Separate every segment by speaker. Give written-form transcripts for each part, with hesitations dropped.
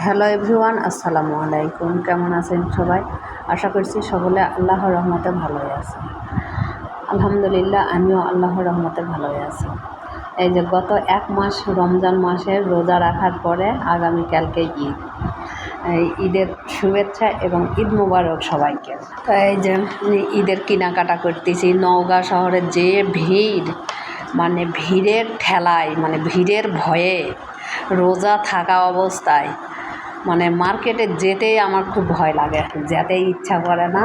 Speaker 1: Hello everyone, আসসালামু আলাইকুম। কেমন আছেন সবাই? আশা করছি সকলে আল্লাহর রহমতে ভালোই আছেন। আলহামদুলিল্লাহ, আমিও আল্লাহর রহমতে ভালোই আছি। এই যে গত এক মাস রমজান মাসের রোজা রাখার পরে আগামীকালকে ঈদ। এই ঈদের শুভেচ্ছা এবং ঈদ মোবারক সবাইকে। তো এই যে ঈদের কেনাকাটা করতেছি। নওগাঁ শহরে যে ভিড়, মানে ভিড়ের ঠেলায়, মানে ভিড়ের ভয়ে রোজা থাকা অবস্থায় মানে মার্কেটে যেতেই আমার খুব ভয় লাগে, যেতেই ইচ্ছা করে না,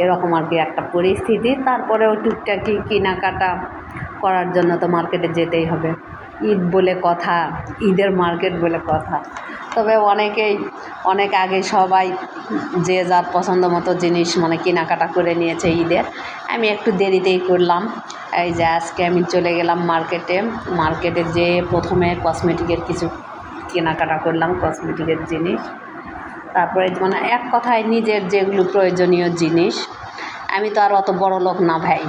Speaker 1: এরকম আর কি একটা পরিস্থিতি। তারপরেও টুকটাকি কেনাকাটা করার জন্য তো মার্কেটে যেতেই হবে। ঈদ বলে কথা, ঈদের মার্কেট বলে কথা। তবে অনেক আগে সবাই যে যার পছন্দ মতো জিনিস মানে কেনাকাটা করে নিয়েছে ঈদের। আমি একটু দেরিতেই করলাম। এই যে আজকে আমি চলে গেলাম মার্কেটে যে প্রথমে কসমেটিকের কিছু কেনাকাটা করলাম, কসমেটিকের জিনিস। তারপরে মানে এক কথায় নিজের যেগুলো প্রয়োজনীয় জিনিস। আমি তো আর অত বড় লোক না ভাই,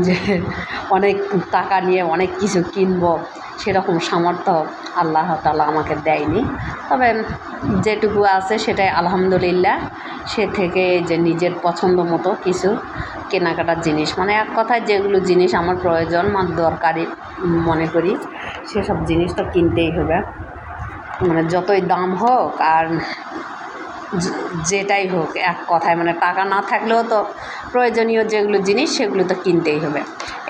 Speaker 1: যে অনেক টাকা নিয়ে অনেক কিছু কিনবো, সেরকম সামর্থ্য আল্লাহ তাআলা আমাকে দেয়নি। তবে যেটুকু আছে সেটাই আলহামদুলিল্লাহ। সে থেকে যে নিজের পছন্দ মতো কিছু কেনাকাটার জিনিস, মানে এক কথায় যেগুলো জিনিস আমার প্রয়োজন বা দরকারি মনে করি, সেসব জিনিস তো কিনতেই হবে। মানে যতই দাম হোক আর যেটাই হোক, এক কথায় মানে টাকা না থাকলেও তো প্রয়োজনীয় যেগুলো জিনিস সেগুলো তো কিনতেই হবে।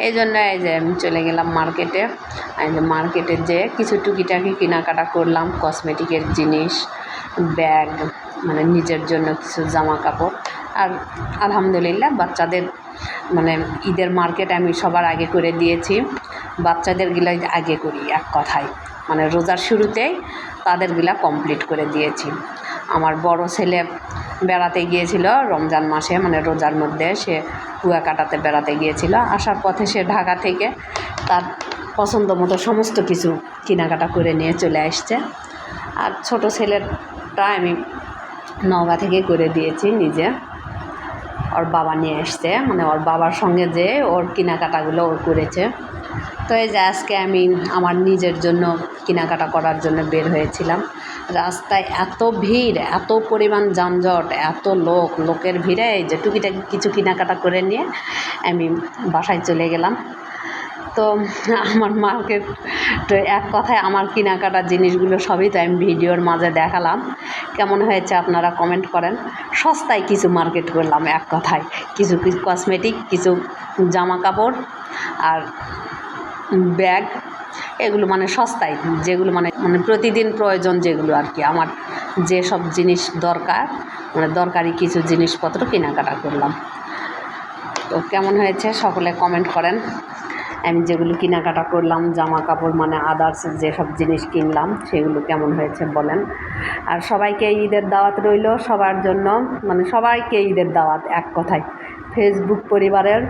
Speaker 1: এই জন্য এই যে আমি চলে গেলাম মার্কেটে। এই যে মার্কেটে যে কিছু টুকিটাকি কেনাকাটা করলাম, কসমেটিকের জিনিস, ব্যাগ, মানে নিজের জন্য কিছু জামা কাপড়। আর আলহামদুলিল্লাহ বাচ্চাদের মানে ঈদের মার্কেট আমি সবার আগে করে দিয়েছি। বাচ্চাদেরগুলাই আগে করি, এক কথায় মানে রোজার শুরুতেই তাদেরগুলা কমপ্লিট করে দিয়েছি। আমার বড় ছেলে বেড়াতে গিয়েছিল রমজান মাসে, মানে রোজার মধ্যে সে কুয়াকাটাতে বেড়াতে গিয়েছিল। আসার পথে সে ঢাকা থেকে তার পছন্দ মতো সমস্ত কিছু কেনাকাটা করে নিয়ে চলে আসছে। আর ছোট ছেলেটা আমি নওগাঁ থেকে করে দিয়েছি নিজে। ওর বাবা নিয়ে আসছে, মানে ওর বাবার সঙ্গে যে ওর কেনাকাটাগুলো ওর করেছে। তো এই যে আজকে আমি আমার নিজের জন্য কেনাকাটা করার জন্য বের হয়েছিলাম। রাস্তায় এত ভিড়, এত পরিমাণ যানজট, এত লোকের ভিড়ে এই যে টুকিটাকি কিছু কেনাকাটা করে নিয়ে আমি বাসায় চলে গেলাম। তো আমার মার্কেট, তো এক কথায় আমার কেনাকাটার জিনিসগুলো সবই তো আমি ভিডিওর মাঝে দেখালাম। কেমন হয়েছে আপনারা কমেন্ট করেন। সস্তায় কিছু মার্কেট করলাম, এক কথায় কিছু কসমেটিক, কিছু জামা কাপড় আর ব্যাগ, এগুলো মানে সস্তায়, যেগুলো মানে প্রতিদিন প্রয়োজন যেগুলো আর কি, আমার যেসব জিনিস দরকার, মানে দরকারি কিছু জিনিসপত্র কেনাকাটা করলাম। তো কেমন হয়েছে সকলে কমেন্ট করেন। আমি যেগুলো কেনাকাটা করলাম, জামা কাপড় মানে আদার্স যেসব জিনিস কিনলাম, সেগুলো কেমন হয়েছে বলেন। আর সবাইকে ঈদের দাওয়াত রইল, সবার জন্য, মানে সবাইকে ঈদের দাওয়াত, এক কথায় ফেসবুক পরিবারের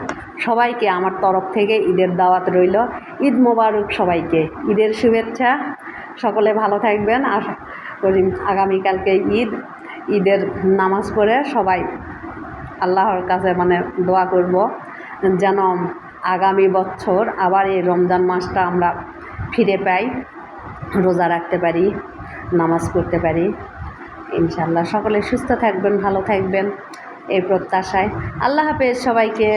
Speaker 1: সবাইকে আমার তরফ থেকে ঈদের দাওয়াত রইল। ঈদ মোবারক সবাইকে, ঈদের শুভেচ্ছা। সকলে ভালো থাকবেন। আশা করি আগামীকালকে ঈদের নামাজ পড়ে সবাই আল্লাহর কাছে মানে দোয়া করব যেন আগামী বছর আবার এই রমজান মাসটা আমরা ফিরে পাই, রোজা রাখতে পারি, নামাজ পড়তে পারি ইনশাআল্লাহ। সকলে সুস্থ থাকবেন, ভালো থাকবেন এই প্রত্যাশায়। আল্লাহ হাফেজ সবাইকে।